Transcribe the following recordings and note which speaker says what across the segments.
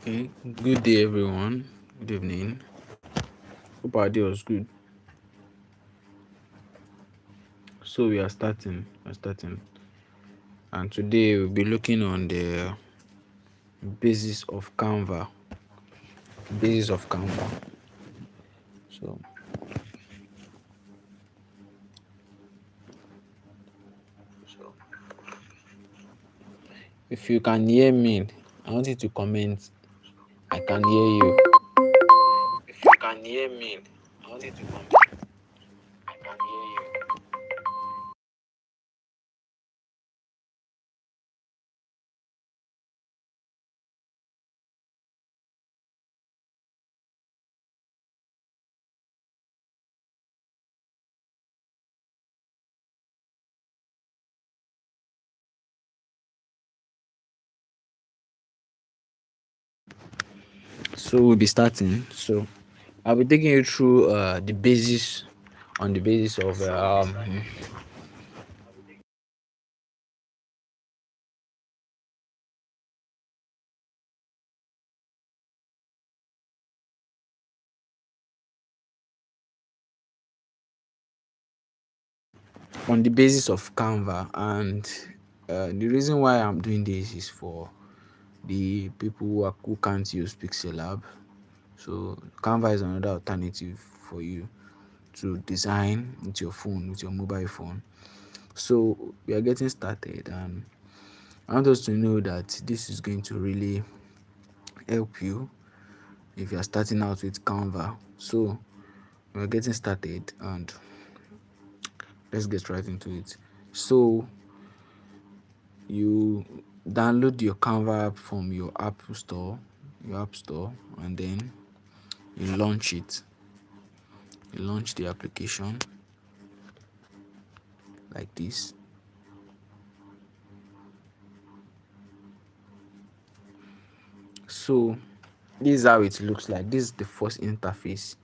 Speaker 1: Okay, good day everyone. Good evening. Hope our day was good. So we are starting. And today we'll be looking on the basis of Canva. Basis of Canva. So, so if you can hear me, I want you to comment. I can hear you. If you can hear me, I want you to comment. I can hear you. So we'll be starting. So I'll be taking you through the basis on the basis of Canva. And the reason why I'm doing this is for the people who can't use Pixel Lab. So Canva is another alternative for you to design with your phone, with your mobile phone. So we are getting started, and I want us to know that this is going to really help you if you are starting out with Canva. So we are getting started, and let's get right into it. So you download your Canva app from your app store, and then you launch it. You launch the application like this. So this is how it looks like. This is the first interface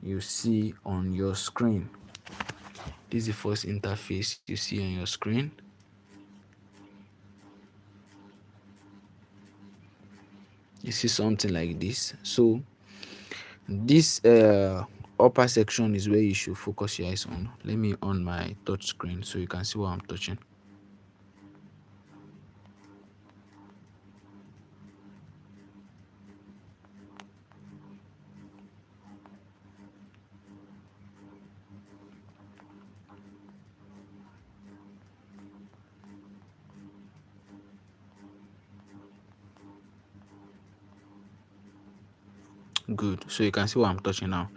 Speaker 1: you see on your screen. This is the first interface you see on your screen. You see something like this. So this upper section is where you should focus your eyes on. Let me on my touch screen so you can see what I'm touching. Good. So you can see what I'm touching now.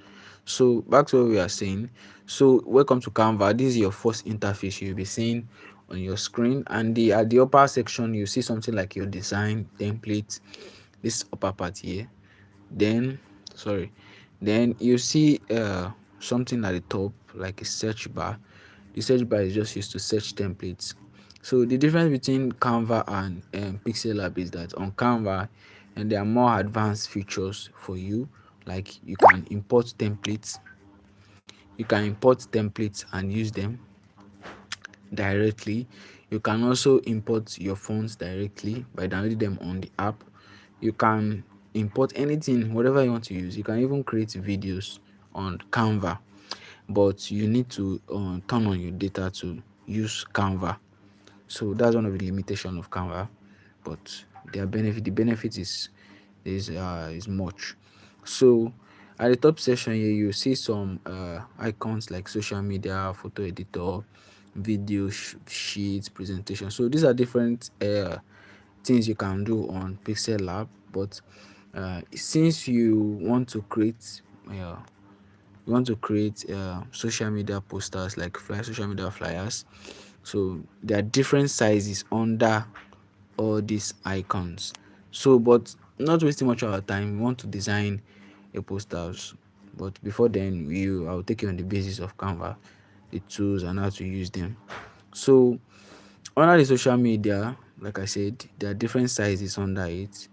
Speaker 1: So back to what we are saying. So welcome to Canva. This is your first interface you'll be seeing on your screen, and the at the upper section you see something like your design template. This upper part here. Then sorry. Then you see something at the top like a search bar. The search bar is just used to search templates. So the difference between Canva and Pixel Lab is that on Canva, and there are more advanced features for you, like you can import templates. You can import templates and use them directly. You can also import your fonts directly by downloading them on the app. You can import anything, whatever you want to use. You can even create videos on Canva, but you need to turn on your data to use Canva. So that's one of the limitation of Canva, but the benefit is much. So at the top section here, you see some icons like social media, photo editor, video sheets, presentation. So these are different things you can do on Pixel Lab, but since you want to create social media posters like social media flyers, so there are different sizes under all these icons. So but not wasting much of our time, we want to design a posters, but before then I'll take you on the basis of Canva, the tools and how to use them. So under the social media, like I said, there are different sizes under it.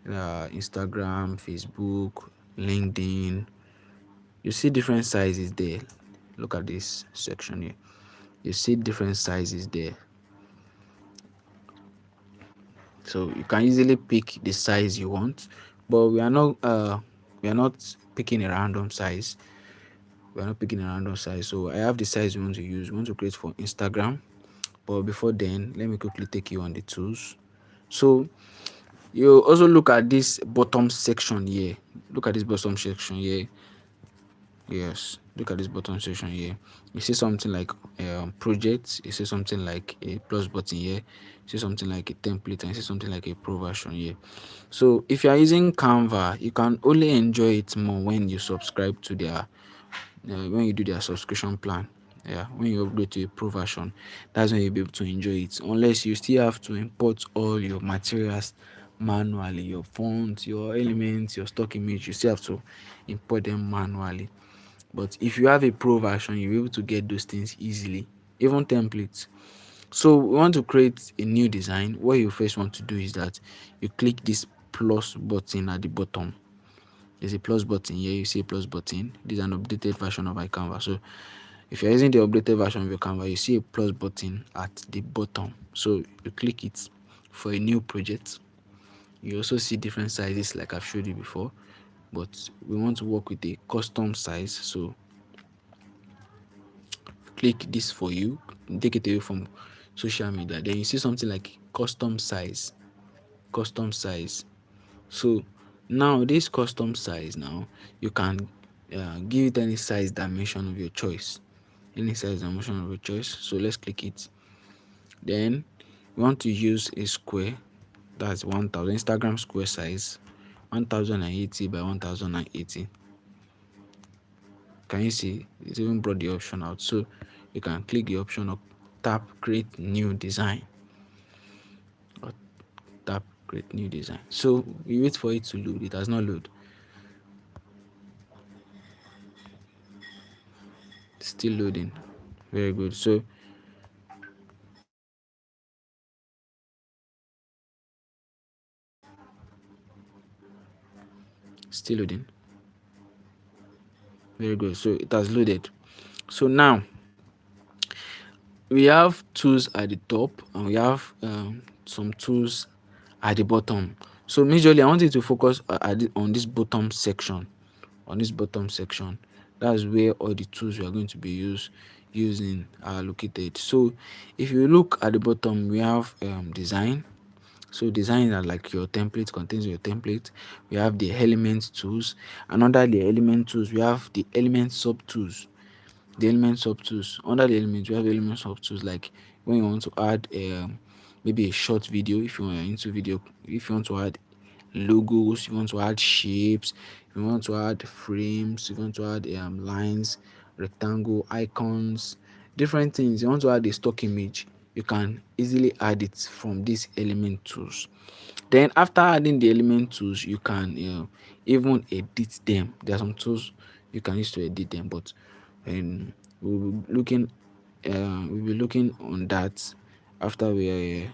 Speaker 1: Instagram, Facebook, LinkedIn. You see different sizes there. Look at this section here. You see different sizes there. So you can easily pick the size you want, but we are not picking a random size. We are not picking a random size. So I have the size we want to use. We want to create for Instagram. But before then, let me quickly take you on the tools. So you also look at this bottom section here. Look at this bottom section here. Yes, look at this bottom section here. You see something like projects. You see something like a plus button here. You see something like a template, and you see something like a pro version here. So if you are using Canva, you can only enjoy it more when you subscribe to their when you do their subscription plan. Yeah, when you upgrade to a pro version, that's when you'll be able to enjoy it. Unless you still have to import all your materials manually, your fonts, your elements, your stock image, you still have to import them manually. But if you have a pro version, you'll be able to get those things easily, even templates. So we want to create a new design. What you first want to do is that you click this plus button at the bottom. There's a plus button here. You see a plus button. This is an updated version of my Canva. So if you're using the updated version of your Canva, you see a plus button at the bottom. So you click it for a new project. You also see different sizes like I've showed you before, but we want to work with a custom size. So click this for you, take it away from social media. Then you see something like custom size. Custom size. So now this custom size, now you can give it any size dimension of your choice. Any size dimension of your choice. So let's click it. Then we want to use a square. That's 1000 Instagram square size, 1080 by 1080. Can you see it's even brought the option out? So you can click the option or tap create new design, or tap create new design. So we wait for it to load. It has not load. Still loading. Very good. So still loading. Very good. So it has loaded. So now we have tools at the top and we have some tools at the bottom. So majorly I want you to focus on this bottom section. On this bottom section, that's where all the tools we are going to be using are located. So if you look at the bottom, we have design. So design are like your template, contains your template. We have the element tools, and under the element tools we have the element sub tools. The element sub tools, under the elements we have element sub tools, like when you want to add maybe a short video, if you are into video, if you want to add logos, you want to add shapes, you want to add frames, you want to add lines, rectangle, icons, different things. You want to add a stock image, you can easily add it from these element tools. Then after adding the element tools, you can even edit them. There are some tools you can use to edit them, but we'll be looking on that after we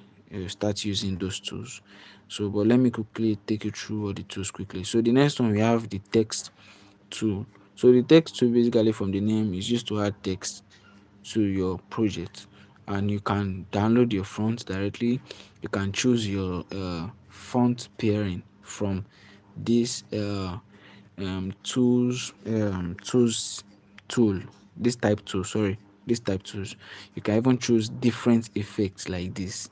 Speaker 1: start using those tools. So but let me quickly take you through all the tools quickly. So the next one, we have the text tool. So the text tool, basically from the name, is used to add text to your project, and you can download your font directly. You can choose your font pairing from this tools tool, this type tool, sorry, this type tools. You can even choose different effects like this.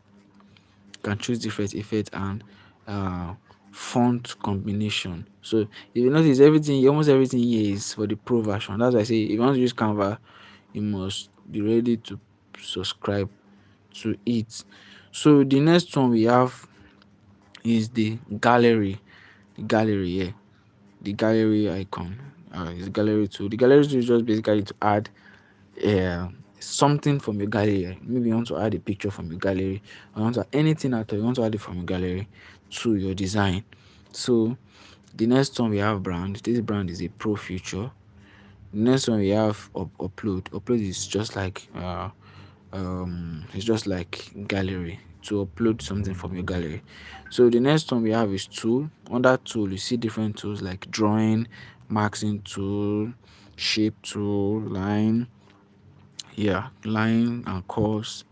Speaker 1: You can choose different effects and uh font combination. So if you notice, everything, almost everything here is for the pro version. That's why I say if you want to use Canva, you must be ready to subscribe to it. So the next one we have is the gallery. The gallery here, the gallery icon is gallery tool. The gallery tool is just basically to add something from your gallery. Maybe you want to add a picture from your gallery, or you want to add anything at all, you want to add it from your gallery to your design. So the next one we have brand. This brand is a pro feature. The next one we have upload. Upload is just like it's just like gallery, to upload something from your gallery. So the next one we have is tool. Under tool you see different tools like drawing, marking tool, shape tool, line, yeah, line and course,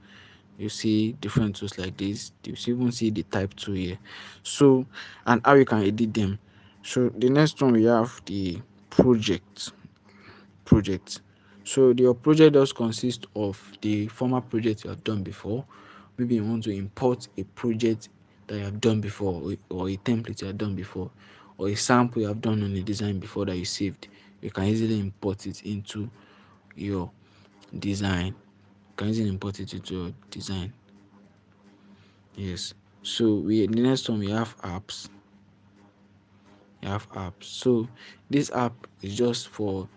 Speaker 1: You see different tools like this. You even see the type tool here. So, and how you can edit them. So the next one we have the project. Project. So your project does consist of the former project you have done before. Maybe you want to import a project that you have done before, or a template you have done before, or a sample you have done on a design before that you saved. You can easily import it into your design. You can easily import it into your design. Yes. So the next one we have apps. You have apps. So this app is just for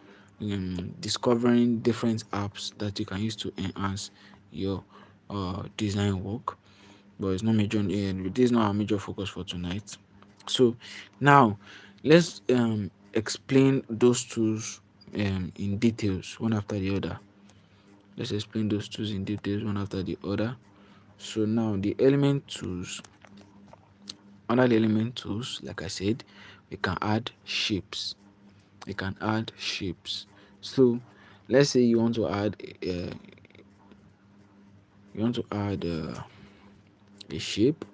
Speaker 1: discovering different apps that you can use to enhance your design work. But it's not major. This is not our major focus for tonight. So now let's explain those tools in details, one after the other. Let's explain those tools in details, one after the other. So now the element tools. Under the element tools, like I said, we can add shapes. We can add shapes. So let's say you want to add a shape.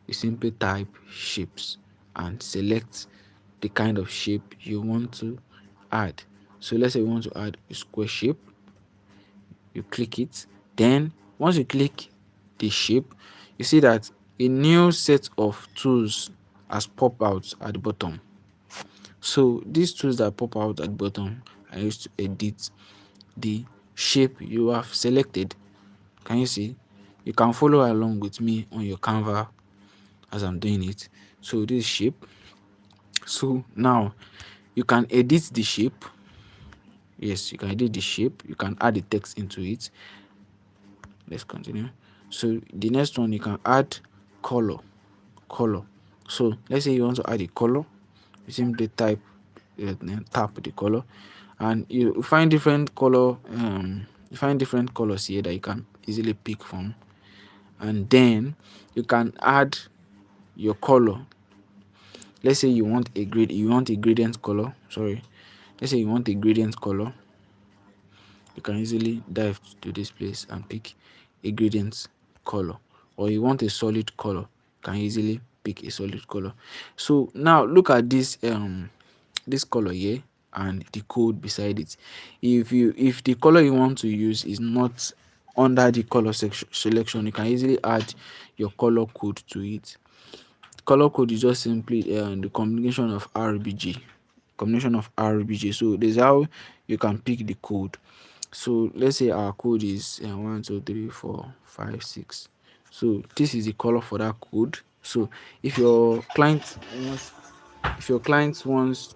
Speaker 1: You simply type shapes and select the kind of shape you want to add. So let's say you want to add a square shape. You click it. Then once you click the shape, you see that a new set of tools has popped out at the bottom. So these tools that pop out at the bottom are used to edit the shape you have selected. Can you see? You can follow along with me on your Canva as I'm doing it. So this shape. So now you can edit the shape. Yes, you can edit the shape. You can add the text into it. Let's continue. So the next one, you can add color. Color. So let's say you want to add a color. You simply tap the color, and you find different color. You find different colors here that you can easily pick from, and then you can add your color. Let's say you want a gradient color. Sorry. Let's say you want a gradient color. You can easily dive to this place and pick a gradient color, or you want a solid color, you can easily pick a solid color. So now look at this color here and the code beside it. If the color you want to use is not under the color selection, you can easily add your color code to it. Color code is just simply the combination of RBG. So this is how you can pick the code. So let's say our code is 1 2 3 4 5 6. So this is the color for that code. So if your client wants,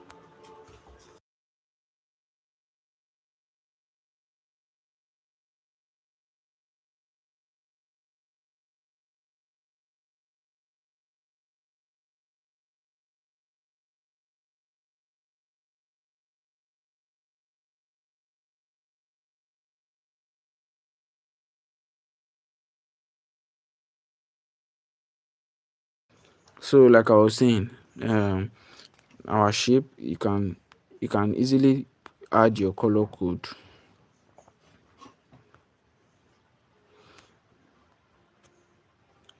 Speaker 1: so like I was saying, um our shape, you can easily add your color code.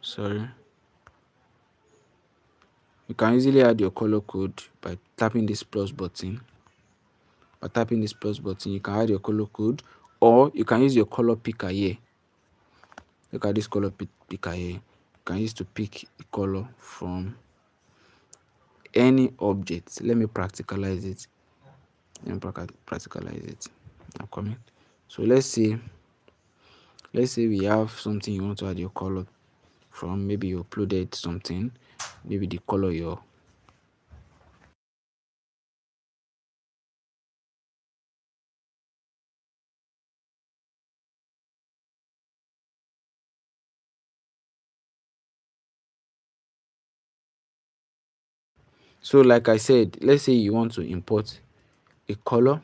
Speaker 1: Sorry. You can easily add your color code by tapping this plus button. You can add your color code, or you can use your color picker here. Look at this color picker here. You can use to pick a color from any object. Let me practicalize it. I'm coming. So let's say we have something you want to add your color from. Maybe you uploaded something, maybe the color your so like I said, let's say you want to import a color.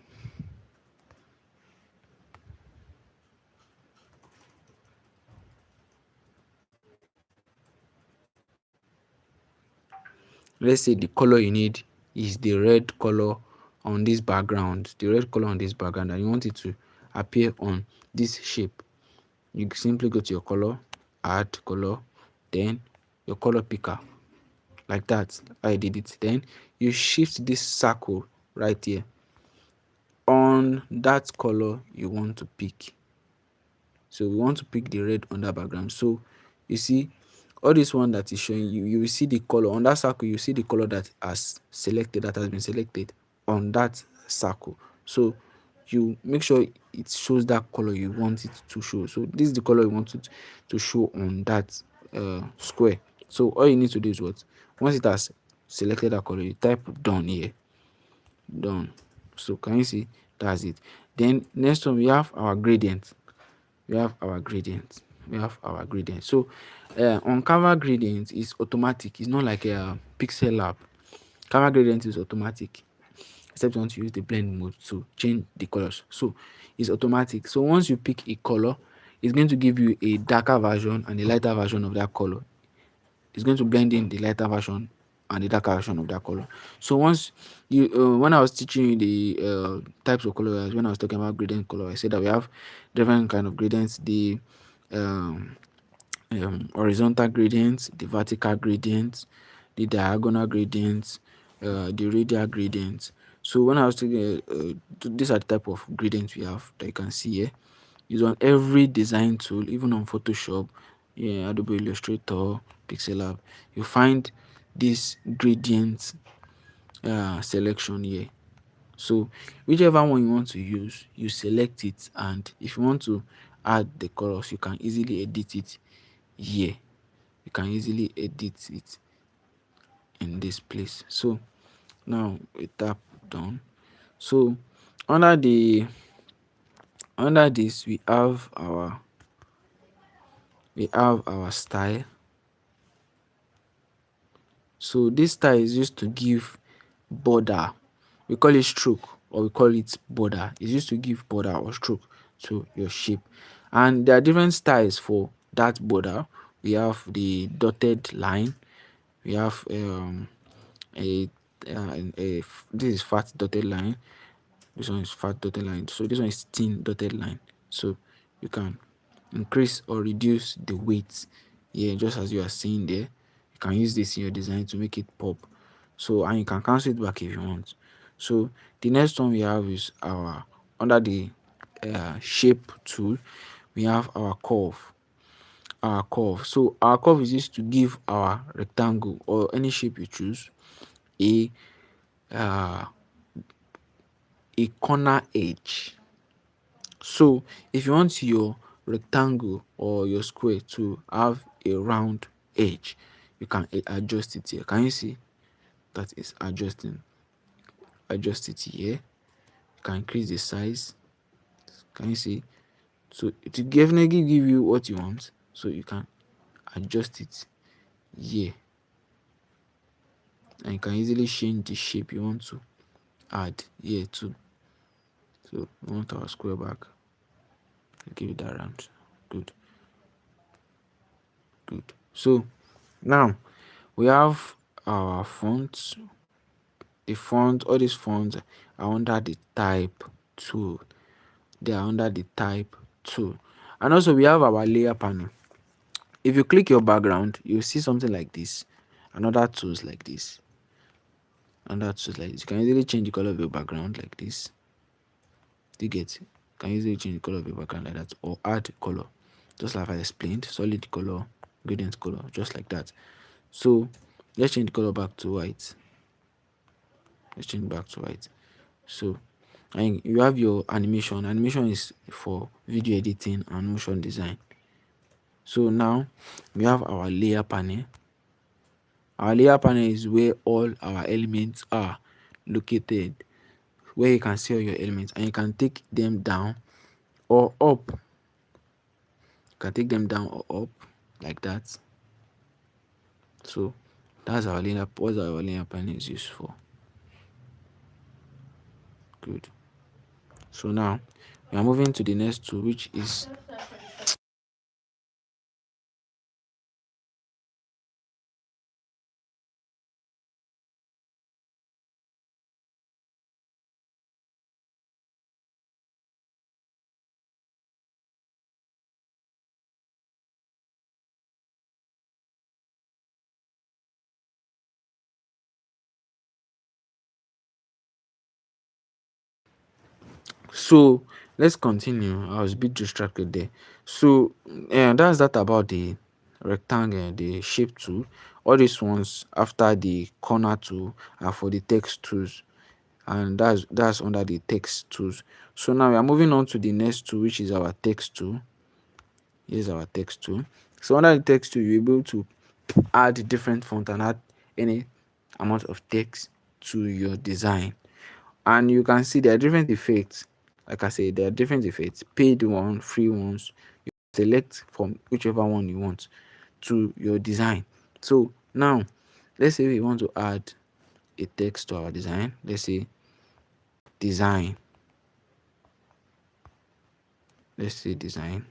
Speaker 1: Let's say the color you need is the red color on this background, and you want it to appear on this shape. You simply go to your color, add color, then your color picker, like that. I did it. Then you shift this circle right here on that color you want to pick. So we want to pick the red on that background. So you see all this one that is showing you, you will see the color on that circle. You see the color that has been selected on that circle. So you make sure it shows that color you want it to show. So this is the color you want it to show on that square. So all you need to do is what, once it has selected that color, you type done here, done. So can you see, that's it. Then next one, we have our gradient. So on Canva, gradient is automatic. It's not like a pixel lab. Canva gradient is automatic, except you want to use the blend mode to change the colors. So it's automatic. So once you pick a color, it's going to give you a darker version and a lighter version of that color. It's going to blend in the lighter version and the darker version of that color. So once you when I was teaching you the types of colors, when I was talking about gradient color, I said that we have different kind of gradients. The um, horizontal gradients, the vertical gradients, the diagonal gradients, the radial gradients. So when I was taking these are the type of gradients we have that you can see here. It's on every design tool, even on Photoshop, yeah, Adobe Illustrator, Pixel Lab. You find this gradient selection here. So whichever one you want to use, you select it, and if you want to add the colors, you can easily edit it here. You can easily edit it in this place. So now we tap done. So under the under this we have our style. So this style is used to give border. We call it stroke or we call it border. It's used to give border or stroke to your shape. And there are different styles for that border. We have the dotted line. We have a, this is fat dotted line. This one is fat dotted line. So this one is thin dotted line. So you can increase or reduce the weight here, just as you are seeing there. You can use this in your design to make it pop. So, and you can cancel it back if you want. So the next one we have is our, under the shape tool, we have our curve. So our curve is used to give our rectangle or any shape you choose a uh, a corner edge. So if you want your rectangle or your square to have a round edge, you can adjust it here. Can you see that is adjusting? Adjust it here. You can increase the size. Can you see? So it will definitely give you what you want. So you can adjust it here, and you can easily change the shape you want to add here too. So we want our square back. Give it that round. Good. Good. So now we have our fonts. The font, all these fonts are under the type tool. They are under the type tool. And also we have our layer panel. If you click your background, you'll see something like this. Another tools like this. Another tools like this. You can easily change the color of your background like this. Do you get it? You can easily change the color of your background like that, or add color. Just like I explained, solid color, gradient color, just like that. So let's change the color back to white. Let's change back to white. So, and you have your animation. Animation is for video editing and motion design. So now we have our layer panel. Our layer panel is where all our elements are located, where you can see all your elements, and you can take them down or up. You can take them down or up like that. So that's our layer. What our layer panel is used for. Good. So now we are moving to the next tool, which is So let's continue. I was a bit distracted there. So that's that about the rectangle, the shape tool. All these ones after the corner tool are for the text tools, and that's under the text tools. So now we are moving on to the next tool, which is our text tool. Here's our text tool. So under the text tool, you'll be able to add different font and add any amount of text to your design. And you can see there are different effects. Like I said, there are different effects, paid one, free ones. You select from whichever one you want to your design. So now let's say we want to add a text to our design. Let's say design. Let's say design.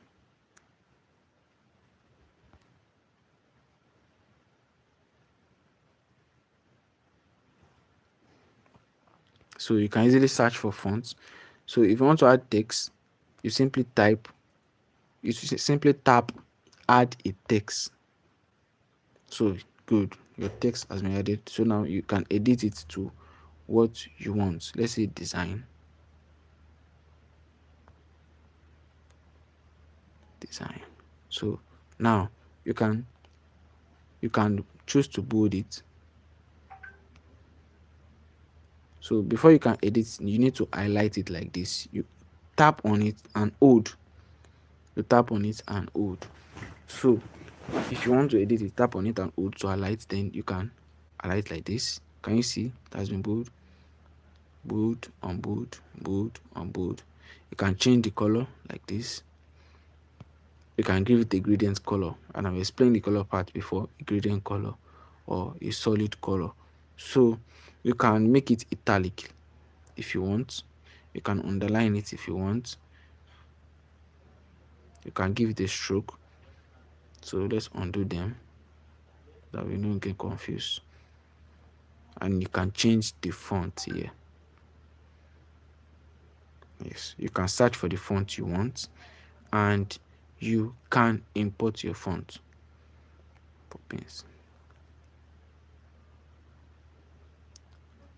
Speaker 1: So you can easily search for fonts. So if you want to add text, you simply type, simply tap add a text. So good, your text has been added. So now you can edit it to what you want. Let's say design. Design. So now you can choose to bold it. So before you can edit, you need to highlight it like this. You tap on it and hold. You tap on it and hold. So if you want to edit it, tap on it and hold to highlight, then you can highlight like this. Can you see it has been bold? Bold, unbold, bold, unbold. You can change the color like this. You can give it a gradient color, and I've explained the color part before, a gradient color or a solid color. So you can make it italic if you want. You can underline it if you want. You can give it a stroke. So let's undo them that we don't get confused. And you can change the font here. Yes, you can search for the font you want, and you can import your font. Poppins.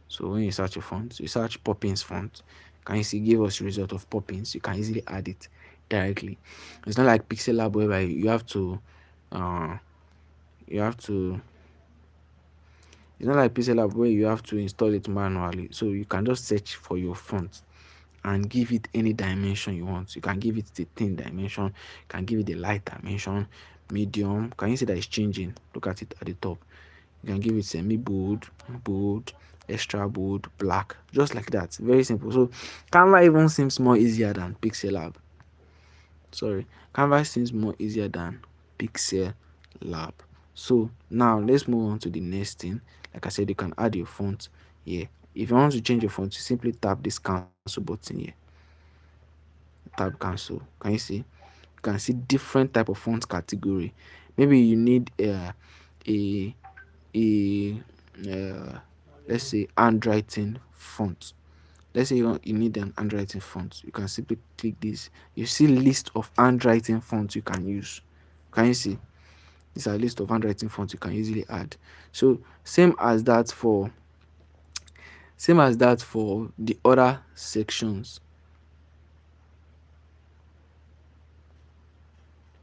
Speaker 1: So when you search a font, you search Poppins font. Can you see give us the result of Poppins? You can easily add it directly. It's not like Pixel Lab whereby uh you have to it's not like Pixel Lab where you have to install it manually. So you can just search for your font and give it any dimension you want. You can give it the thin dimension, you can give it the light dimension, medium. Can you see that it's changing? Look at it at the top. You can give it semi bold, bold, extra bold, black, just like that. Very simple. So Canva even seems more easier than Pixel Lab. Sorry, Canva seems more easier than Pixel Lab. So now let's move on to the next thing. Like I said, you can add your font here. If you want to change your font, you simply tap this cancel button here. Tap cancel. Can you see? You can see different type of font category. Maybe you need a a let's say handwriting font. Let's say you need an handwriting font. You can simply click this. You see list of handwriting fonts you can use. Can you see? These are list of handwriting fonts you can easily add. So same as that for the other sections.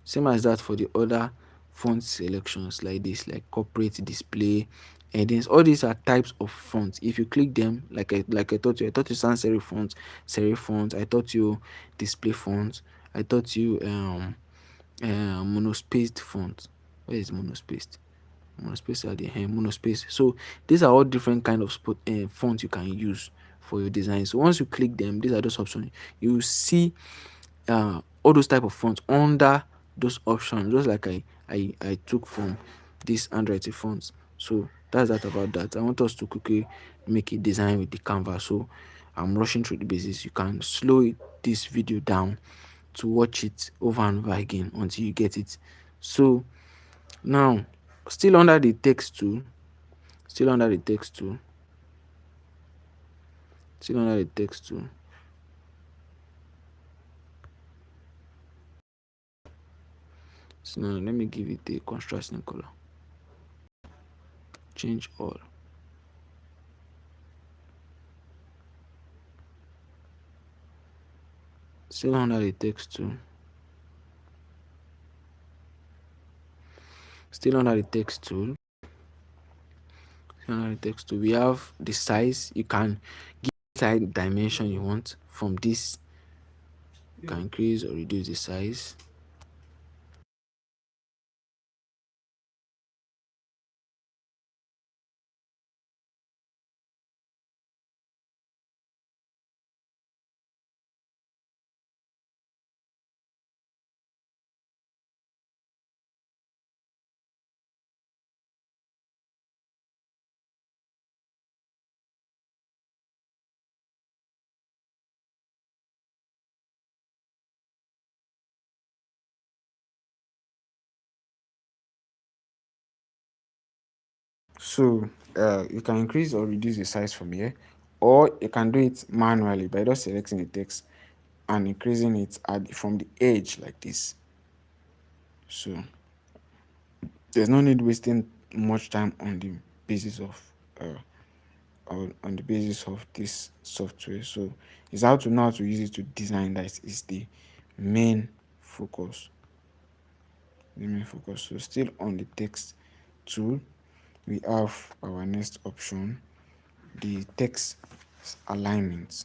Speaker 1: Same as that for the other font selections like this, like corporate display, and then all these are types of fonts. If you click them, like I taught you sans serif font, I taught you display font, I taught you monospaced font. Where is monospaced? Monospace are the monospace. So these are all different kind of fonts you can use for your design. So once you click them, these are those options. You see all those type of fonts under those options, just like I took from these handwriting fonts. So that's that about that. I want us to quickly make a design with the Canva. So I'm rushing through the basics. You can slow this video down to watch it over and over again until you get it. So now, still under the text tool, still under the text tool, still under the text tool. So now let me give it a contrasting color. Change all. Still under the text tool. Still under the text tool. Still under the text tool. We have the size. You can give size dimension you want. From this, you can increase or reduce the size. So you can increase or reduce the size from here, or you can do it manually by just selecting the text and increasing it from the edge like this. So there's no need wasting much time on the basis of on the basis of this software. So it's how to know how to use it to design that is the main focus. The main focus. So still on the text tool, we have our next option, the text alignment.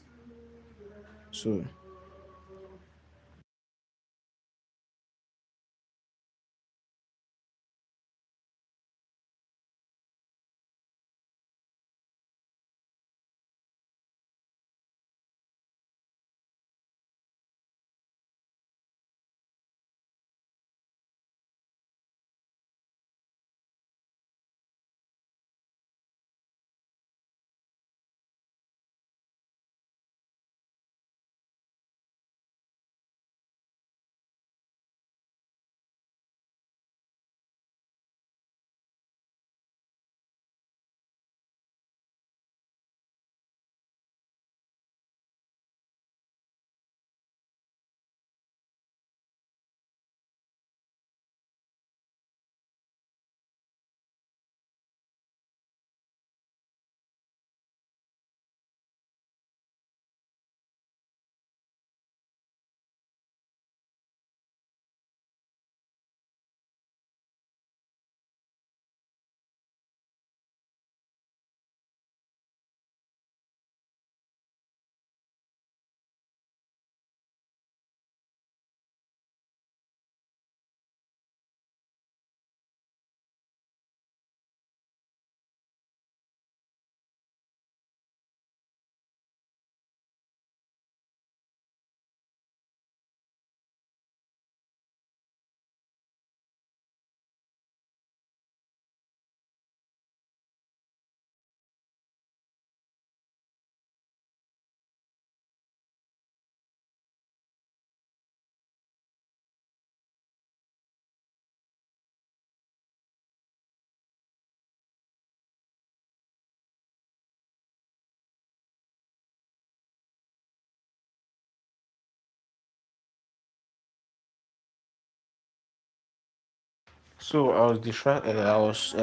Speaker 1: So I was distracted. I was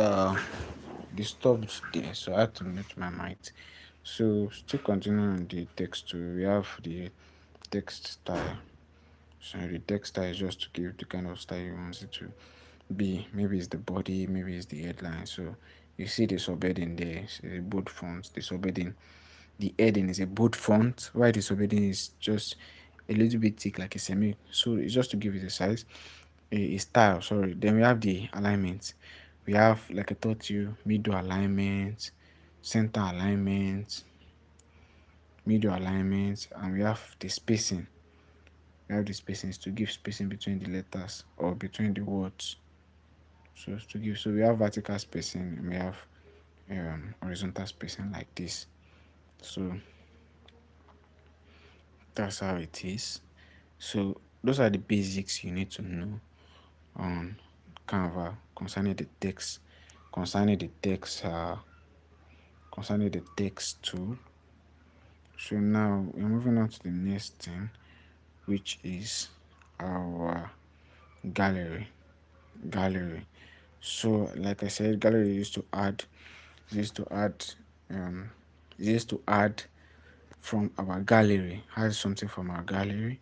Speaker 1: disturbed there, so I had to mute my mic. So still continuing on the text tool, we have the text style. So the text style is just to give the kind of style you want it to be. Maybe it's the body, maybe it's the headline. So you see the subheading there, it's a bold font. The subheading, the heading is a bold font, while the subheading is just a little bit thick like a semi. So it's just to give it a size, a style. Sorry. Then we have the alignment. We have, like I taught you, middle alignment, center alignment, middle alignment, and we have the spacing. We have the spacings to give spacing between the letters or between the words. So we have vertical spacing and we have horizontal spacing like this. So that's how it is. So those are the basics you need to know on Canva concerning the text concerning the text tool. So now we're moving on to the next thing, which is our gallery. Gallery. So like I said, gallery used to add um used to add from our gallery, add something from our gallery.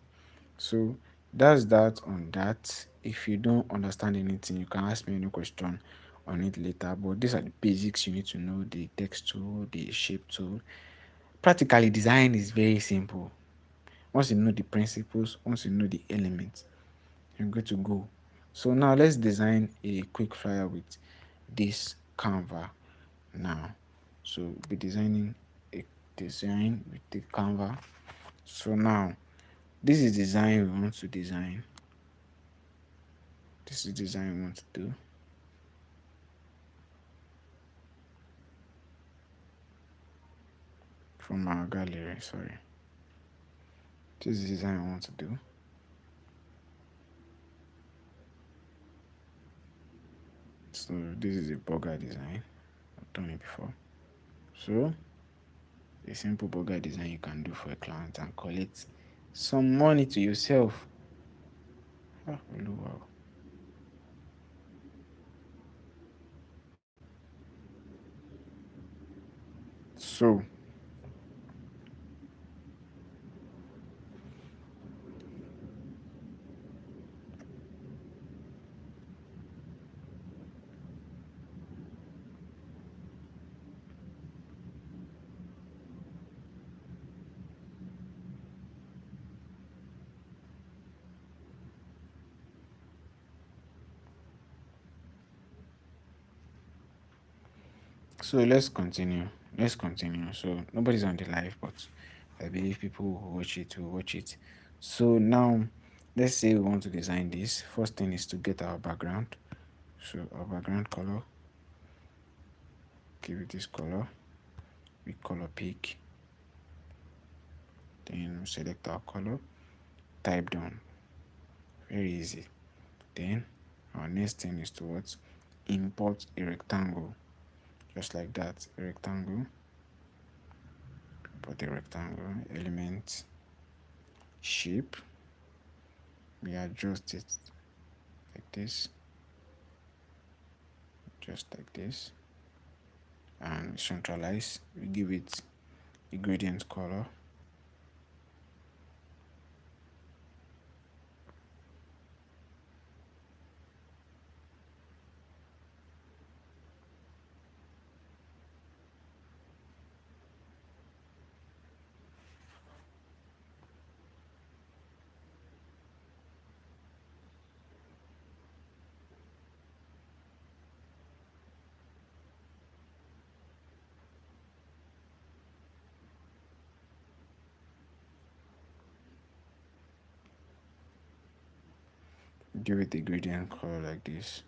Speaker 1: So that's that on that. If you don't understand anything, you can ask me any question on it later. But these are the basics you need to know: the text tool, the shape tool. Practically, design is very simple. Once you know the principles, once you know the elements, you're good to go. So now let's design a quick flyer with this Canva now. So be designing a design with the Canva. So now this is design we want to design. This is design we want to do. From our gallery, sorry. This is design I want to do. So this is a burger design. I've done it before. So a simple burger design you can do for a client and collect some money to yourself. Ah, wow. So let's continue. Let's continue. So nobody's on the live, but I believe people who watch it will watch it. So now let's say we want to design this. First thing is to get our background. So our background color, give it this color. We color pick. Then select our color. Type down. Very easy. Then our next thing is to what? Import a rectangle. Just like that. A rectangle. Import a rectangle. Element. Shape. We adjust it like this. Just like this. And centralize. We give it a gradient color. Give it a gradient color like this.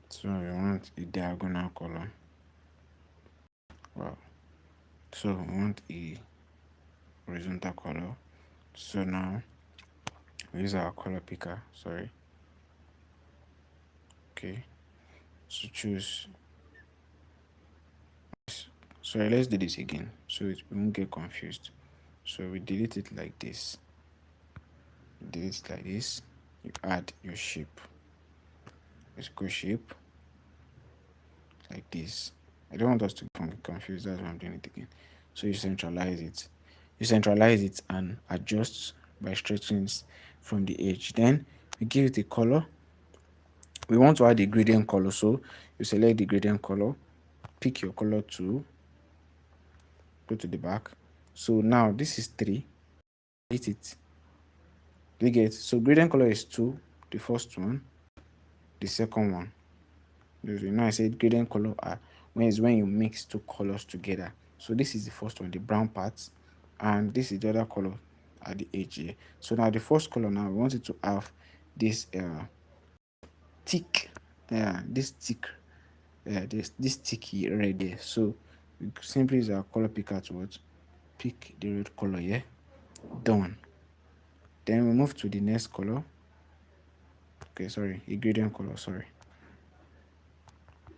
Speaker 1: So we want a diagonal color. Wow. So we want a horizontal color. So now we use our color picker. Sorry. Okay. So choose. Sorry, let's do this again so it won't get confused. So we delete it like this. Delete it like this. You add your shape. Let's go shape like this. I don't want us to get confused. That's why I'm doing it again. So you centralize it. You centralize it and adjust by stretching it from the edge. Then we give it a color. We want to add a gradient color. So you select the gradient color. Pick your color tool. Go to the back. So now this is 3. Hit it. Do you get? So gradient color is 2. The first one. The second one. You know I said gradient color are when you mix two colors together. So this is the first one, the brown part, and this is the other color at the edge here. So now the first color, now we want it to have this thick, this thick, this thicky red here. So we simply use our color picker to what? pick the red color here. Done. Then we move to the next color. Okay, sorry, a gradient color. Sorry,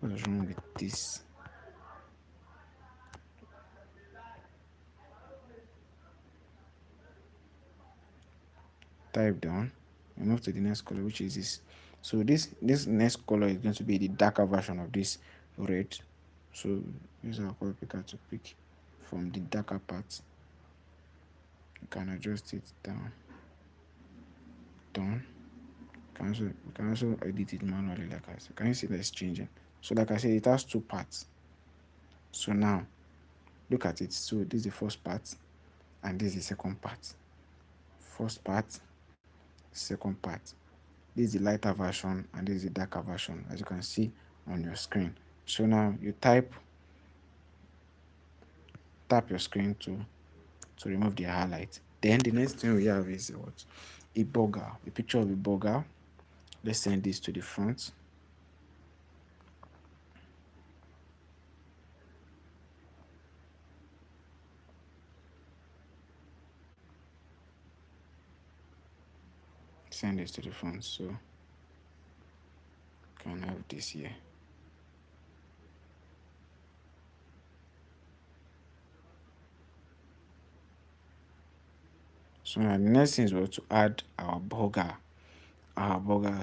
Speaker 1: what is wrong with this? Type down and move to the next color, which is this. So this next color is going to be the darker version of this red. So use our color picker to pick from the darker part. You can adjust it down. Done. You can also edit it manually, like I said. Can you see that it's changing? So like I said, it has two parts. So now look at it. So this is the first part and this is the second part. First part, second part. This is the lighter version and this is the darker version, as you can see on your screen. So now you tap your screen to remove the highlight. Then the next thing we have is what? A burger, a picture of a burger. Let's send this to the front. Send this to the front. So can have this here. So now the next thing is what to add our burger.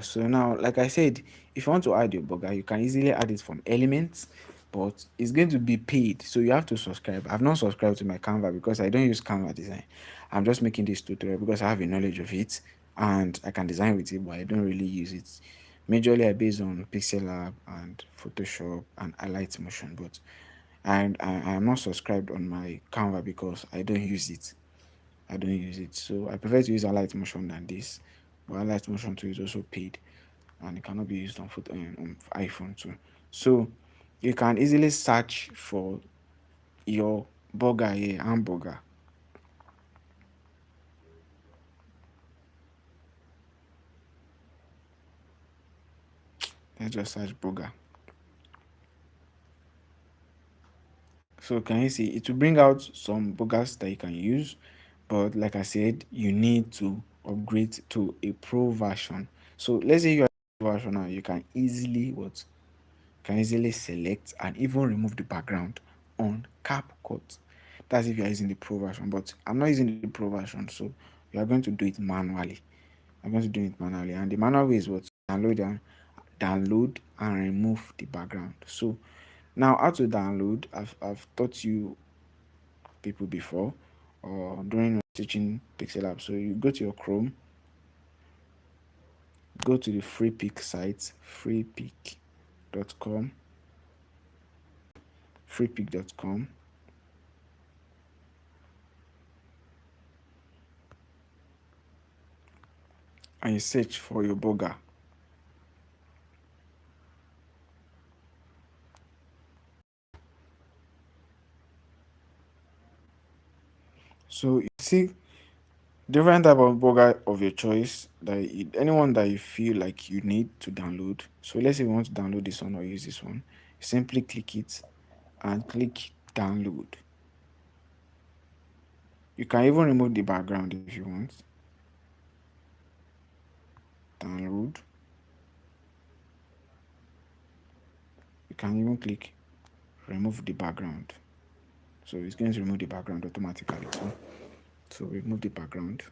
Speaker 1: So now, like I said, if you want to add your burger, you can easily add it from elements, but it's going to be paid, so you have to subscribe. I've not subscribed to my Canva because I don't use Canva design. I'm just making this tutorial because I have a knowledge of it and I can design with it, but I don't really use it. Majorly I base on Pixel Lab and Photoshop and Alight Motion, but I am not subscribed on my Canva because I don't use it. So I prefer to use Alight Motion than this. But Alight Motion 2 is also paid and it cannot be used on iPhone too. So you can easily search for your burger here, hamburger. Let's just search burger. So can you see it will bring out some burgers that you can use, but like I said, you need to upgrade to a pro version. So let's say you are pro version now, you can easily select and even remove the background on CapCut. That's if you are using the pro version, but I'm not using the pro version, so you are going to do it manually. And the manual way is what? Download and remove the background. So now how to download, I've taught you people before or during teaching Pixel Lab. So you go to your Chrome, go to the free pick site, freepick.com, freepick.com, and you search for your burger. So you see different type of burger of your choice, anyone that you feel like you need to download. So let's say you want to download this one or use this one, simply click it and click download. You can even remove the background if you want. Download. You can even click remove the background. So it's going to remove the background automatically too. So remove the background.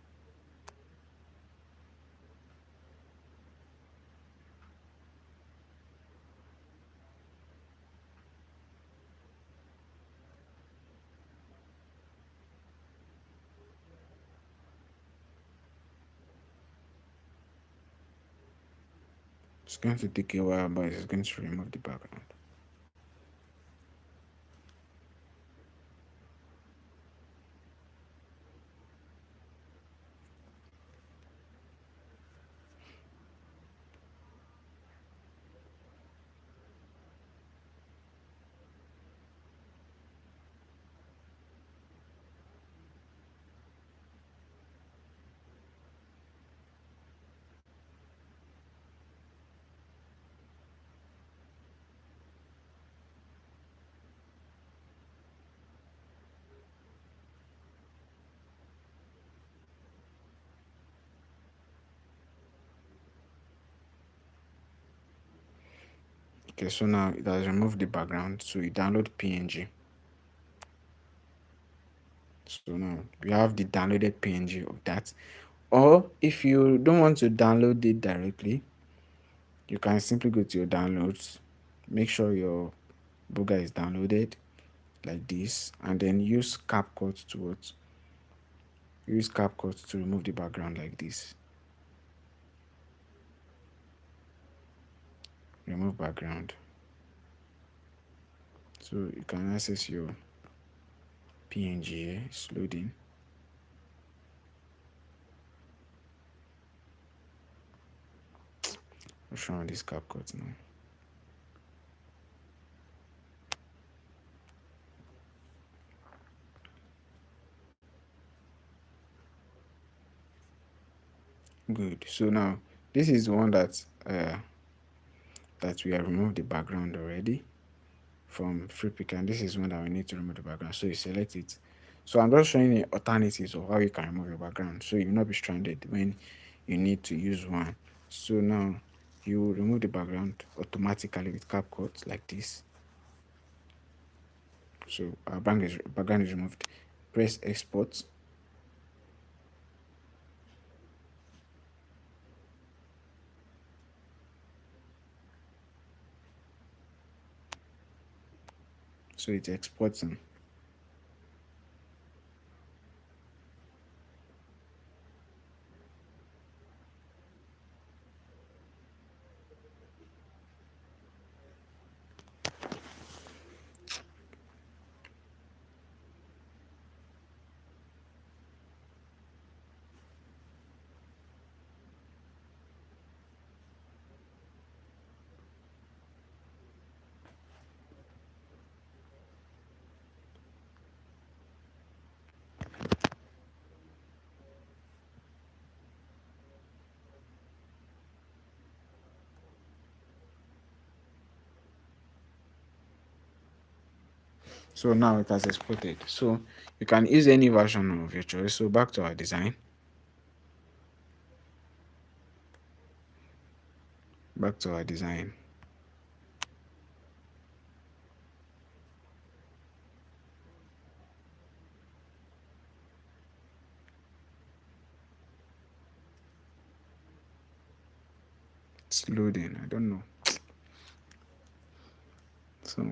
Speaker 1: It's going to take a while, but it's going to remove the background. Okay, so now it has removed the background, so you download PNG. So now we have the downloaded PNG of that. Or if you don't want to download it directly, you can simply go to your downloads, make sure your booger is downloaded like this, and then use CapCut to what? Use CapCut to remove the background like this. Remove background. So you can access your PNG here. It's loading. I'll show on this CapCut now. Good. So now this is the one that we have removed the background already from FreePic, and this is one that we need to remove the background. So you select it. So I'm just showing you alternatives of how you can remove your background, so you'll not be stranded when you need to use one. So now you remove the background automatically with CapCut like this. So our background is removed. Press export. So it exports them. So now it has exported. So you can use any version of your choice. So back to our design. Back to our design. It's loading. I don't know. So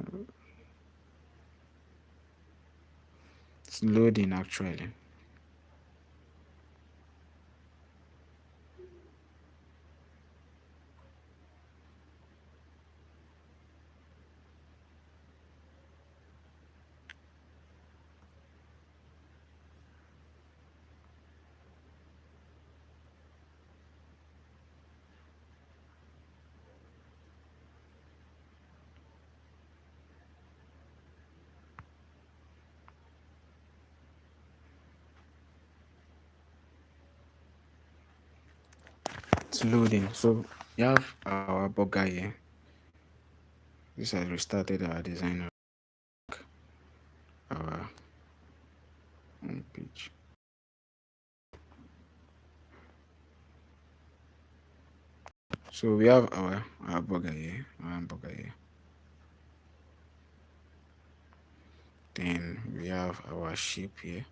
Speaker 1: it's loading actually. It's loading. So you have our burger here. This has restarted our design of our home page. So we have our burger here, our hamburger here. Then we have our sheep here.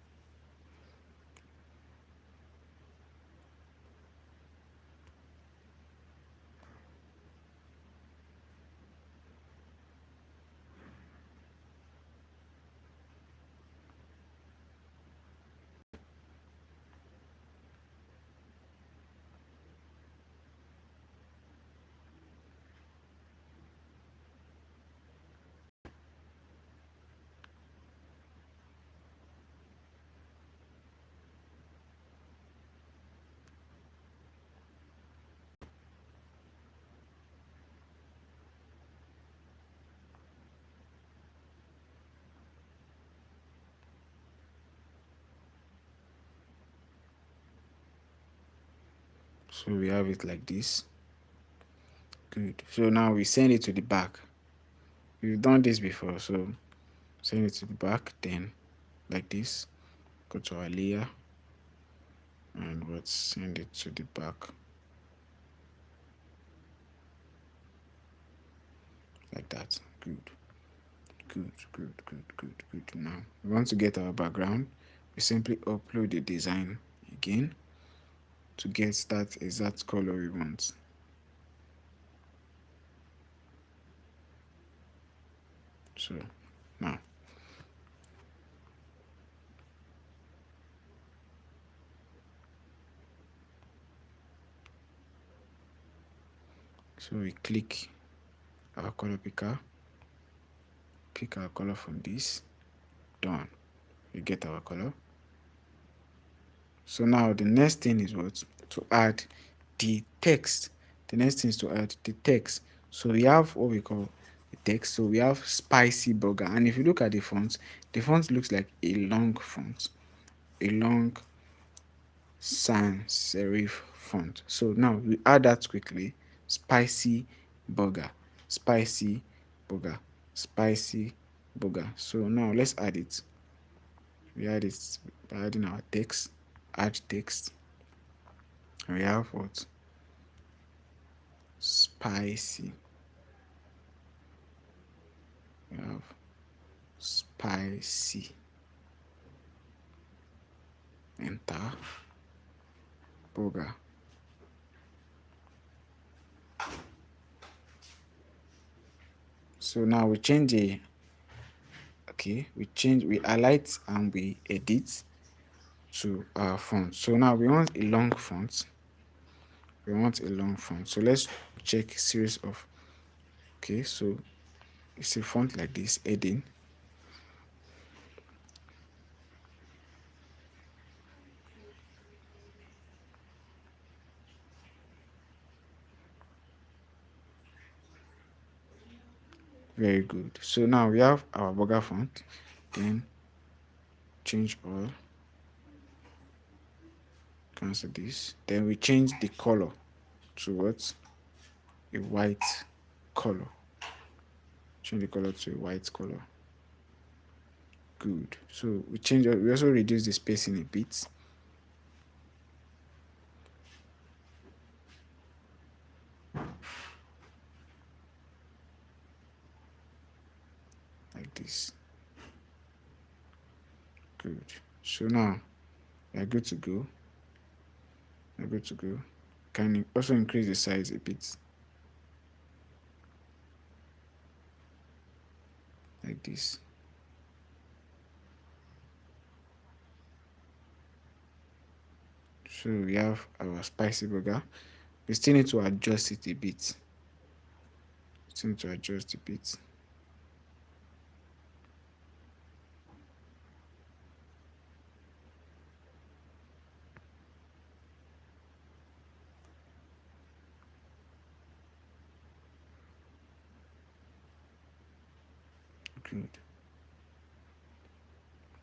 Speaker 1: So we have it like this. Good. So now we send it to the back. We've done this before, so send it to the back, then like this. Go to our layer and let's send it to the back. like that. Good, good. Now we want to get our background. We simply upload the design again to get that exact color we want. So now we click our color picker, pick our color from this, done. We get our color. So now the next thing is what? To add the text. The next thing is to add the text. So we have what we call the text. So we have spicy burger. And if you look at the font looks like a long font, a long sans serif font. So now we add that quickly. Spicy burger, spicy burger, spicy burger. So now let's add it. We add it by adding our text, add text. And we have what? Spicy. We have spicy. Enter burger. So now we change the we highlight and we edit to our font. So now we want a long font. We want a long font. So let's check series of so it's a font like this, heading. Very good. So now we have our burger font. Then change all. Cancel this. Then we change the color to what? A white color. Change the color to a white color. Good. So we also reduce the spacing a bit. Like this. Good. So now we are good to go. We're good to go. Can also increase the size a bit. Like this. So we have our spicy burger. We still need to adjust it a bit. Still need to adjust a bit. Good.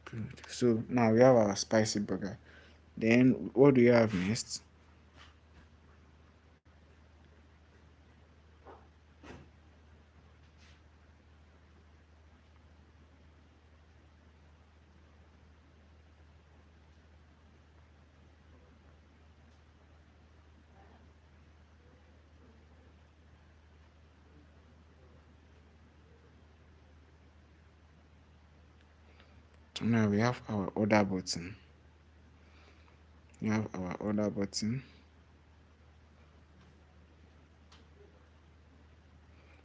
Speaker 1: Good. So now we have our spicy burger. Then what do you have next? So now we have our order button. We have our order button.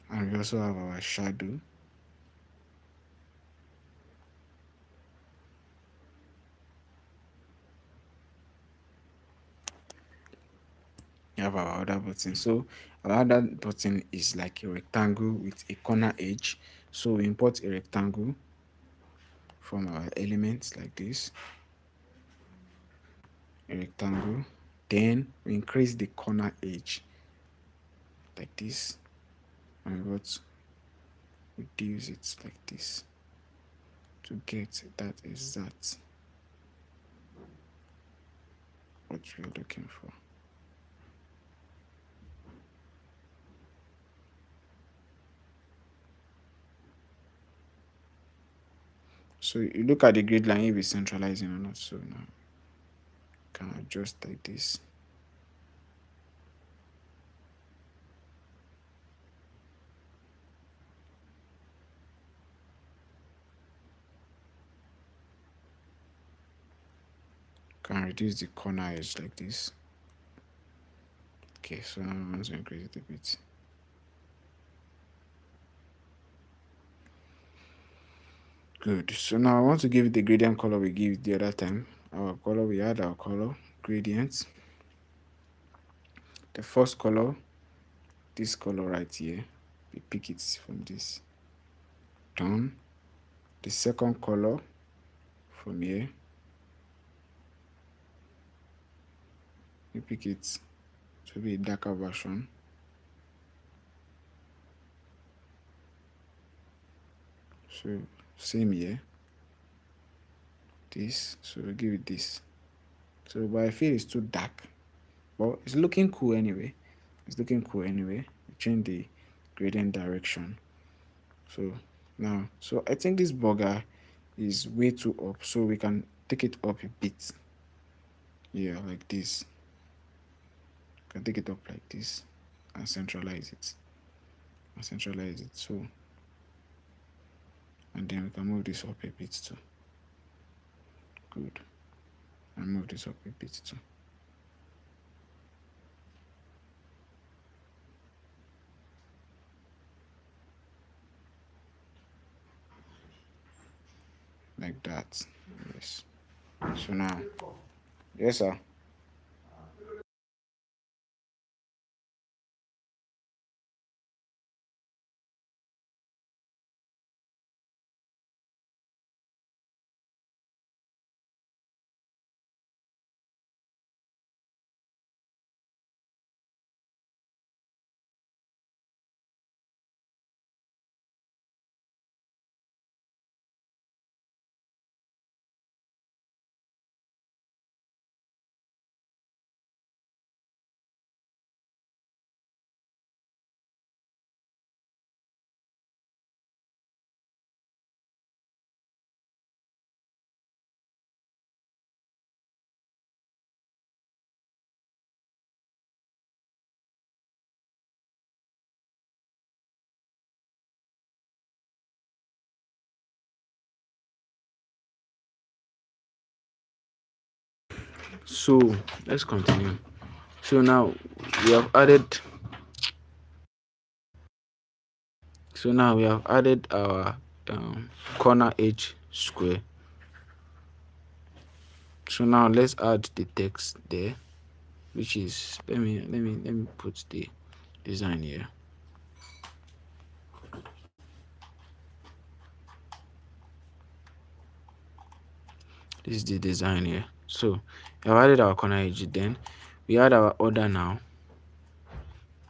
Speaker 1: And we also have our shadow. We have our order button. So our order button is like a rectangle with a corner edge. So we import a rectangle from our elements like this. A rectangle. Then we increase the corner edge like this. And we got reduce it like this to get that exact what we're looking for. So you look at the grid line if it's centralizing or not. So now you can adjust like this. Can reduce the corner edge like this. Okay, so now I want to increase it a bit. Good. So now I want to give it the gradient color we gave the other time. Our color, we add our color gradient. The first color, this color right here, we pick it from this. Done. The second color from here, we pick it to be a darker version. So same here. This, so we give it this. So but I feel it's too dark, but it's looking cool anyway. It's looking cool anyway. We change the gradient direction. So now, so I think this burger is way too up, so we can take it up a bit. Yeah, like this. Can take it up like this and centralize it. So, and then we can move this up a bit too. Good. And move this up a bit too. Like that. Yes. So now, yes, sir. So let's continue. So now we have added our corner edge square. So now let's add the text there, which is let me put the design here. This is the design here. So we have added our corner edge, then we add our order now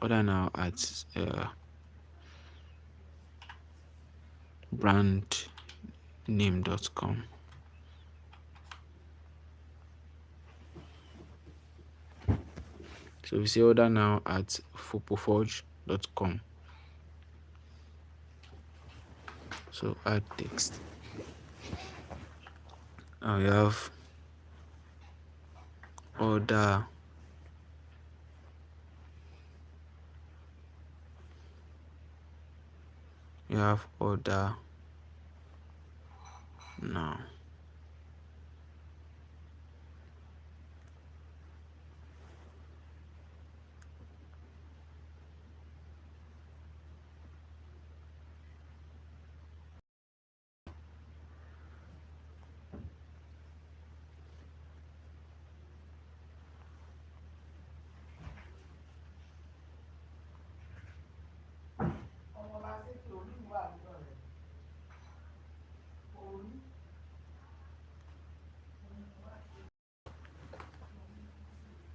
Speaker 1: at brandname.com. So we say order now at fopoforge.com. So add text. Now we have order now.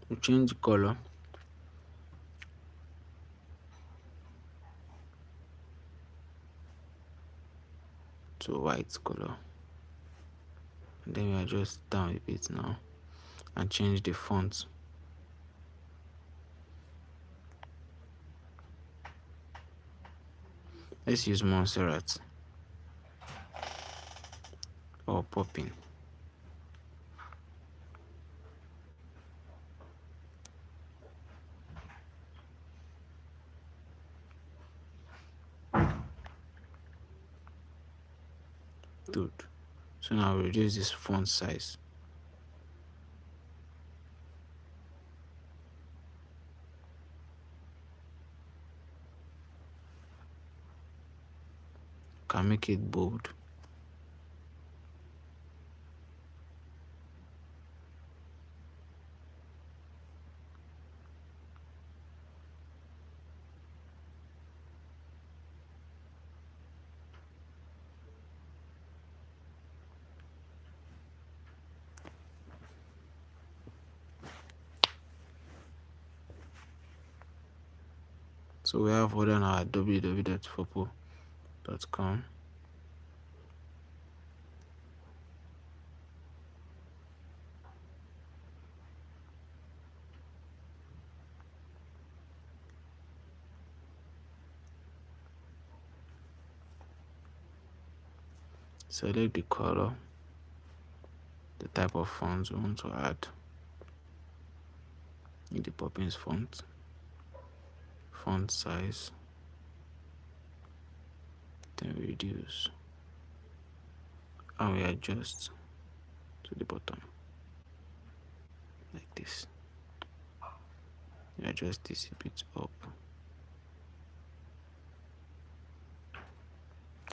Speaker 1: We change color to white color, and then we adjust down a bit now and change the font. Let's use Montserrat or Poppin. Good. So now we reduce this font size. Can make it bold. So we have order now at www.fopo.com. Select the color, the type of fonts we want to add in the Poppins font size, then reduce, and we adjust to the bottom like this. We adjust this a bit up.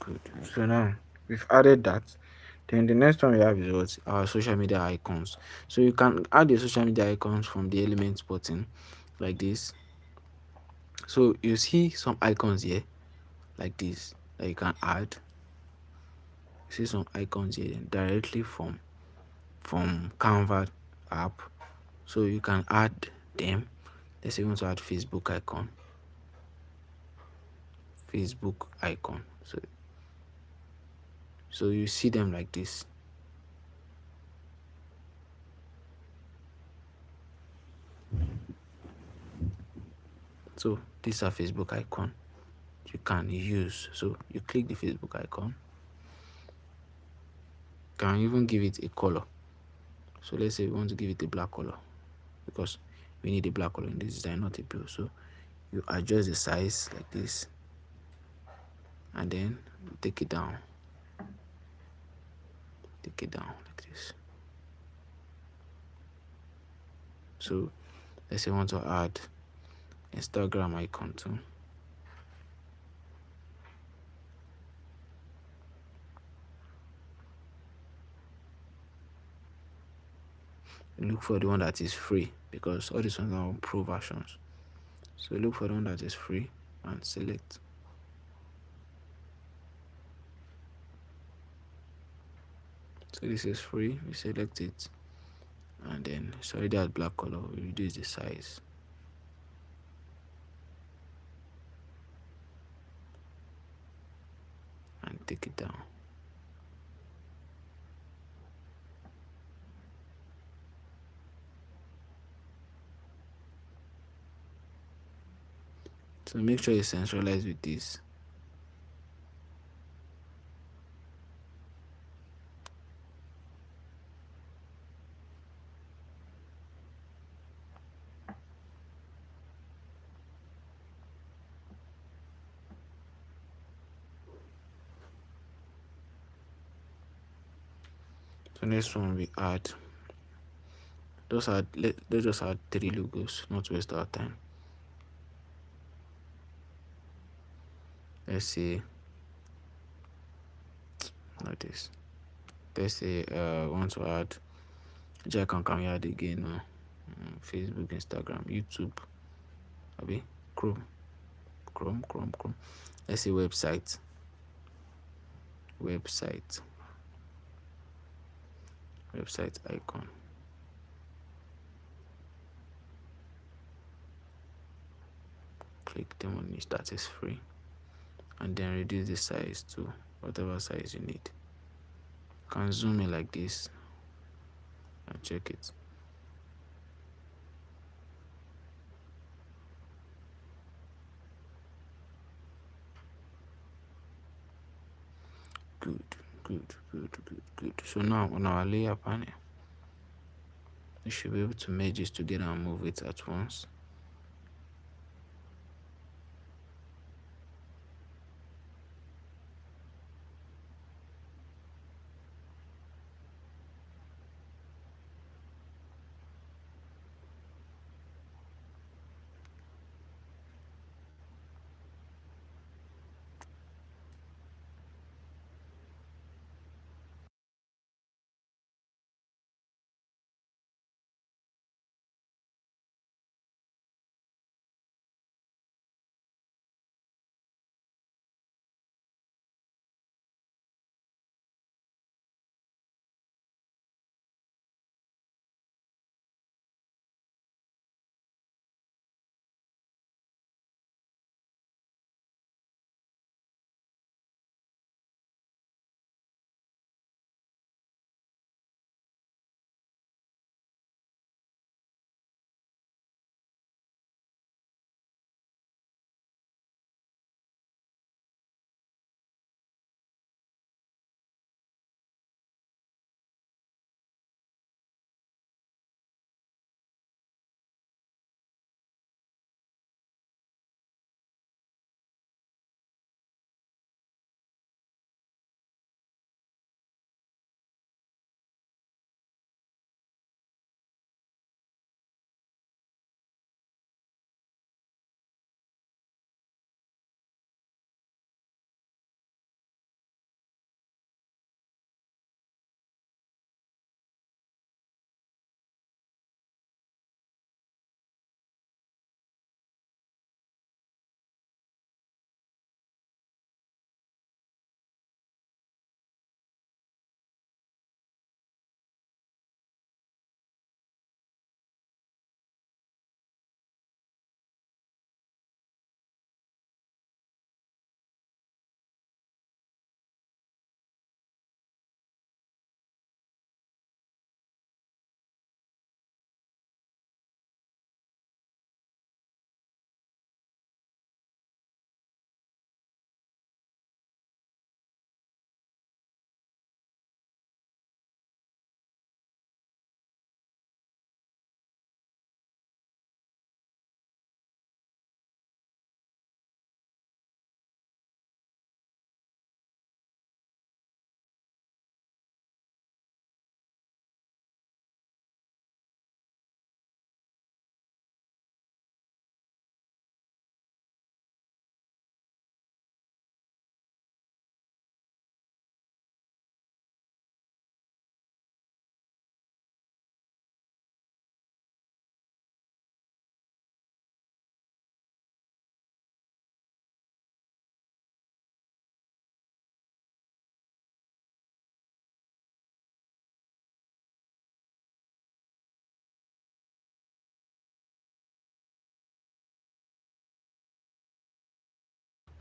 Speaker 1: Good. So now we've added that. Then the next one we have is what? Our social media icons. So you can add your social media icons from the elements button like this. So you see some icons here like this that you can add. You see some icons here directly from Canva app. So you can add them. Let's say you want to add Facebook icon. So you see them like this. So these are Facebook icon you can use. So you click the Facebook icon. You can even give it a color. So let's say we want to give it a black color because we need a black color in this design, not a blue. So you adjust the size like this and then you take it down like this. So let's say we want to add Instagram icon too. Look for the one that is free because all these ones are on pro versions. So look for the one that is free and select. So this is free, we select it, and then it's already at black color. We reduce the size and take it down. So make sure you centralize with this. So next one we add. Let's just add 3 logos, not waste our time. Let's say like this. Let's say want to add which icon can we add again? Facebook, Instagram, YouTube, maybe Chrome. Let's say website icon. Click them on it, that is free, and then reduce the size to whatever size you need. You can zoom in like this and check it. Good. So now on our layer panel, we should be able to merge this together and move it at once.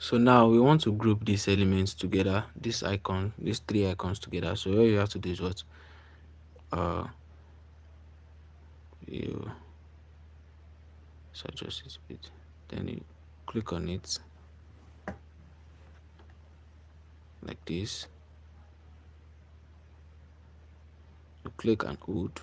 Speaker 1: So now we want to group these elements together, this icon, these three icons together. So all you have to do is what, uh you adjust it a bit, then you click on it like this, you click and hold.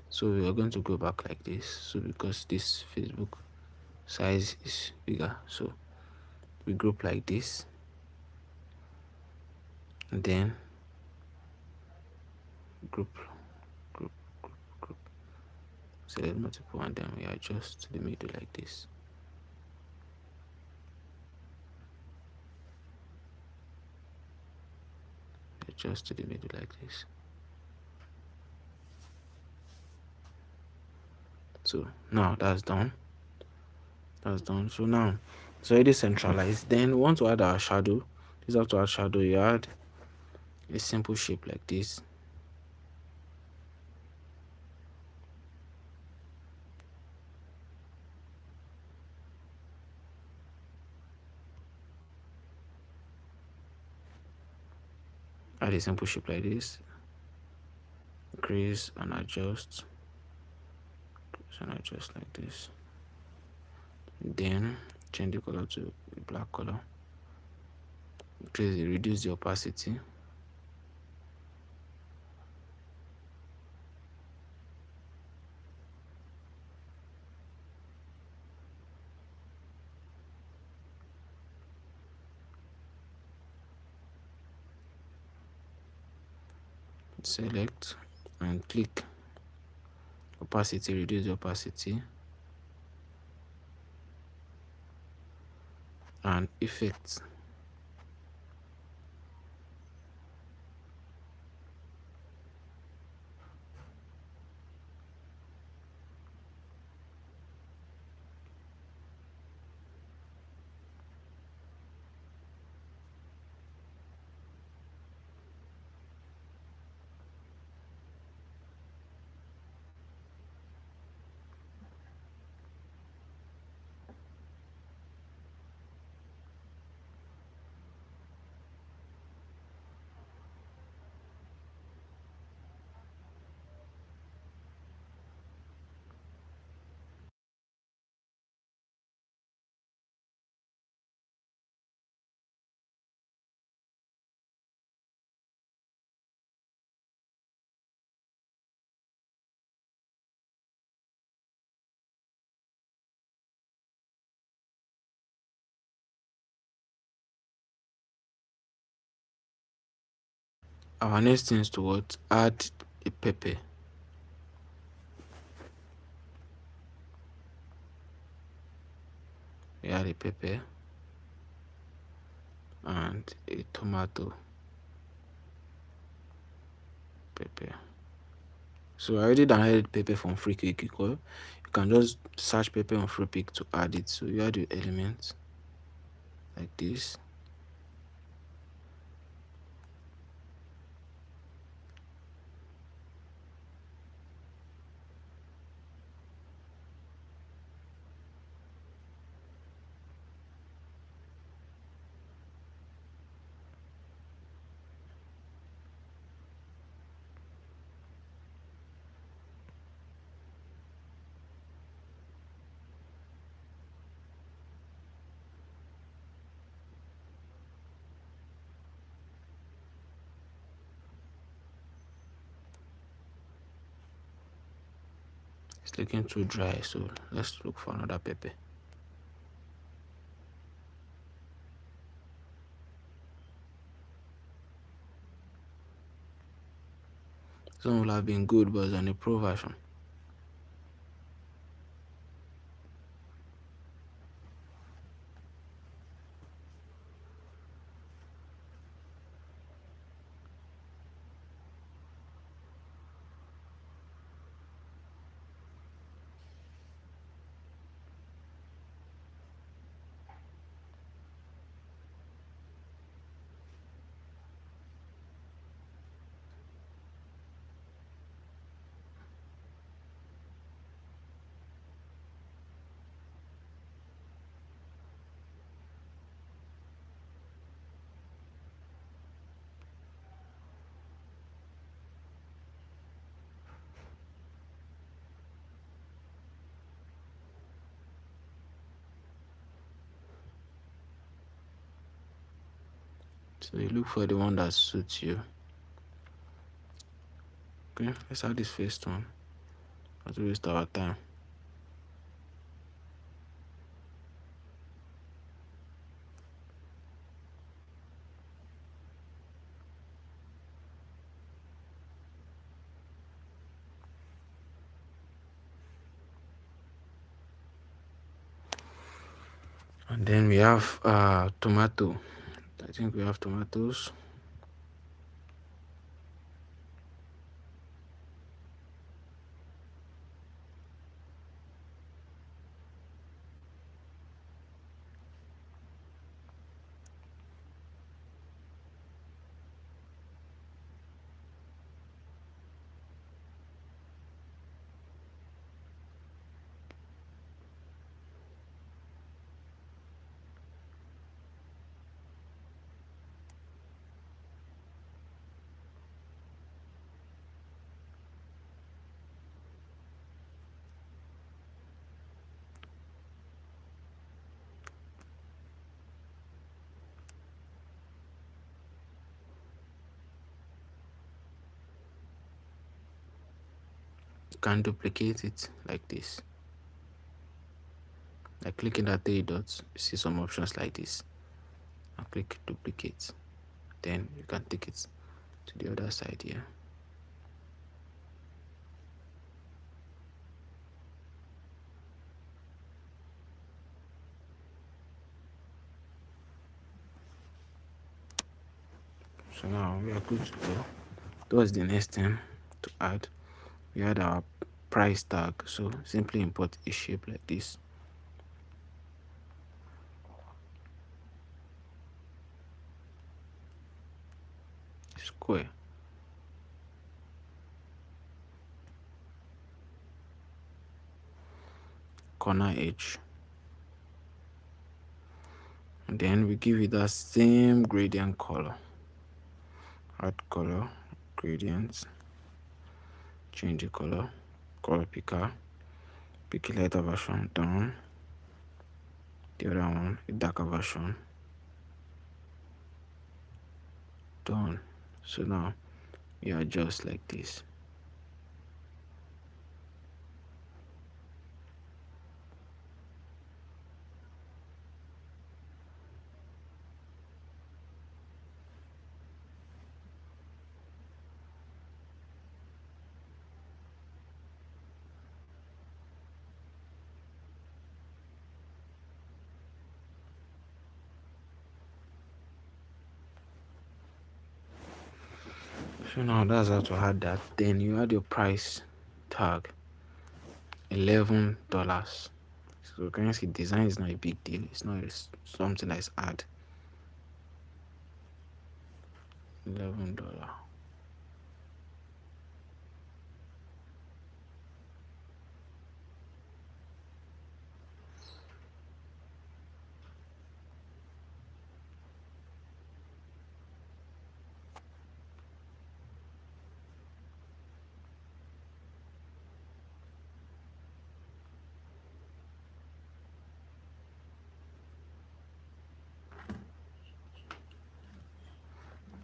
Speaker 1: So we are going to go back like this. So because this Facebook size is bigger, so we group like this, and then group, group, group, select multiple, and then we adjust to the middle like this. Adjust to the middle like this. So now that's done. So now it's already centralized. Then we want to add our shadow. This is how to add shadow. You add a simple shape like this. Add a simple shape like this. Increase and adjust. Increase and adjust like this. Then change the color to a black color. Reduce the opacity. Select and click opacity, reduce the opacity, and effects. Our next thing is to what? Add a pepper. We add a pepper and a tomato pepper. So I already downloaded pepper from free cake. You can just search pepper on free pick to add it. So you add your elements like this. It's looking too dry, so let's look for another pepper. Some will have been good, but it's on a pro version. So you look for the one that suits you. Okay, let's have this first one. Not to waste our time. And then we have tomato. I think we have tomatoes. You can duplicate it like this. Like clicking that three dots, you see some options like this. And click duplicate. Then you can take it to the other side here. So now we are good to go. Towards the next thing to add, we add our price tag. So simply import a shape like this. Square. Corner edge. And then we give it that same gradient color. Add color, gradients, change the color picker, pick a lighter version down, the other one a darker version, done. So now you adjust like this. So now that's how to add that. Then you add your price tag, $11. So you can see design is not a big deal. It's not something that's hard. $11.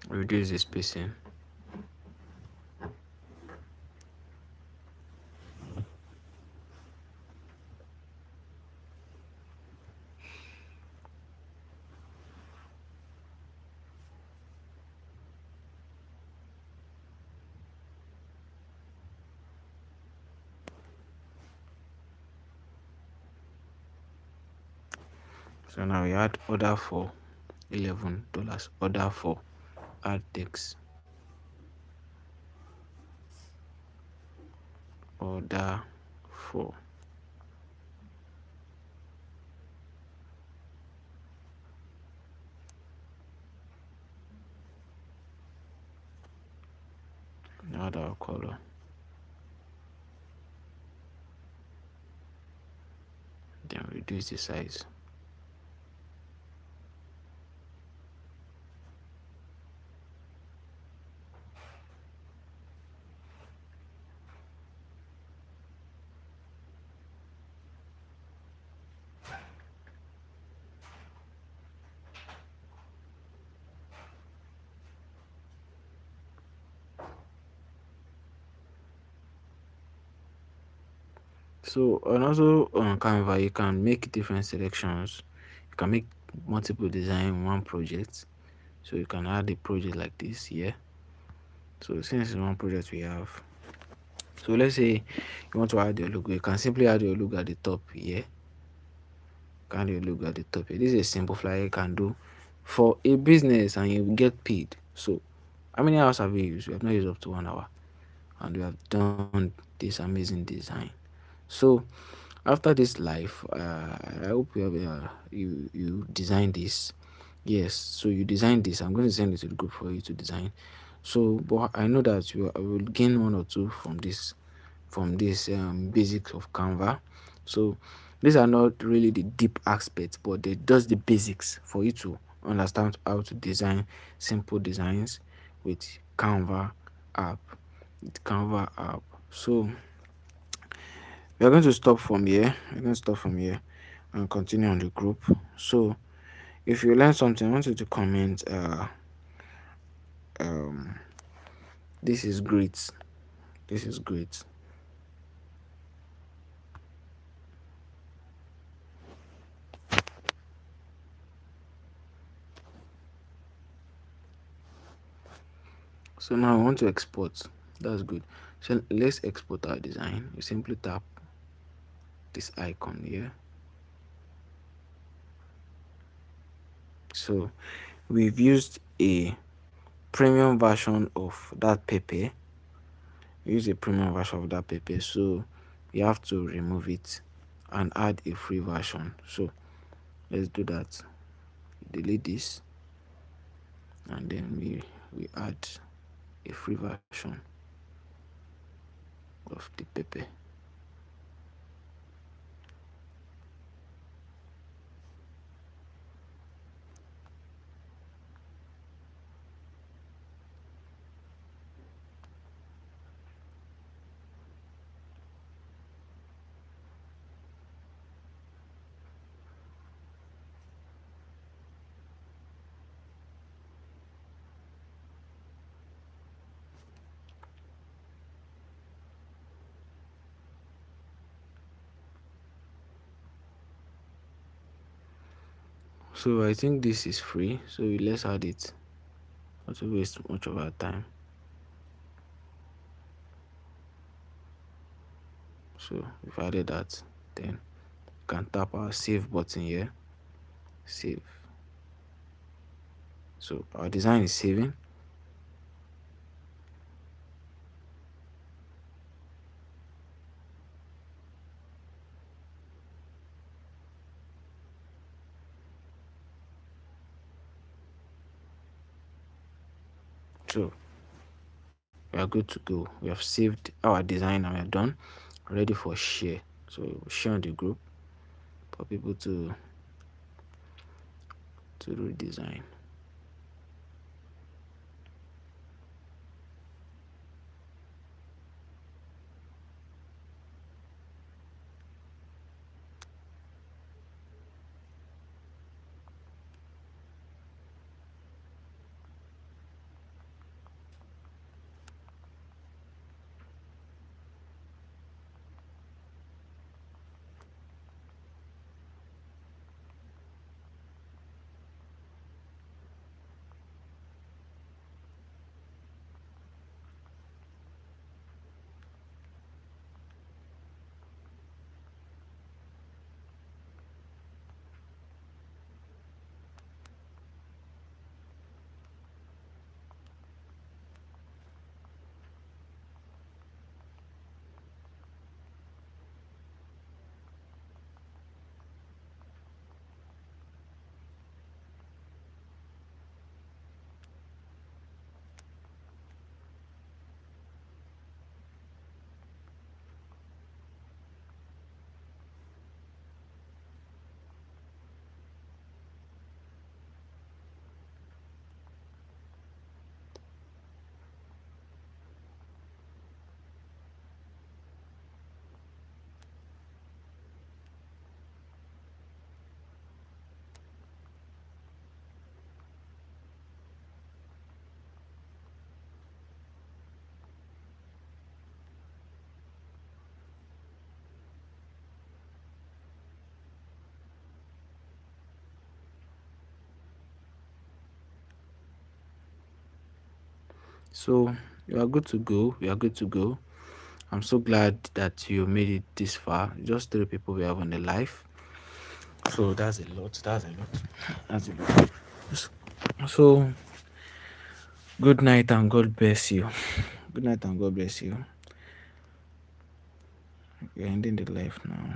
Speaker 1: Reduce the spacing. So now we add order for $11. Order for, add text. Order for. Add our color. Then reduce the size. So and also on Canva you can make different selections. You can make multiple design in one project. So you can add a project like this here. So since in one project we have, so let's say you want to add your logo, you can simply add your logo at the top here. Can you look at the top here? This is a simple flyer you can do for a business and you get paid. So how many hours have we used? We have not used up to 1 hour and we have done this amazing design. So after this live, I hope you have you design this. Yes, so you design this. I'm going to send it to the group for you to design. So, but I know that you will gain one or two from this basics of Canva. So these are not really the deep aspects, but they just the basics for you to understand how to design simple designs with Canva app. With Canva app. So we are going to stop from here. We're going to stop from here and continue on the group. So if you learn something, I want you to comment. Um, this is great. This is great. So now I want to export. That's good. So let's export our design. You simply tap this icon here. So we've used a premium version of that paper. We use a premium version of that paper. So we have to remove it and add a free version. So let's do that. Delete this and then we add a free version of the paper. So I think this is free. So let's add it. Not to waste much of our time. So we've added that. Then you can tap our save button here. Save. So our design is saving. So we are good to go. We have saved our design and we are done. Ready for share. So share on the group for people to redesign. So you are good to go. You are good to go. I'm so glad that you made it this far. Just three people we have on the live. So that's a lot. That's a lot. That's a lot. So good night and God bless you. Good night and God bless you. We're ending the live now.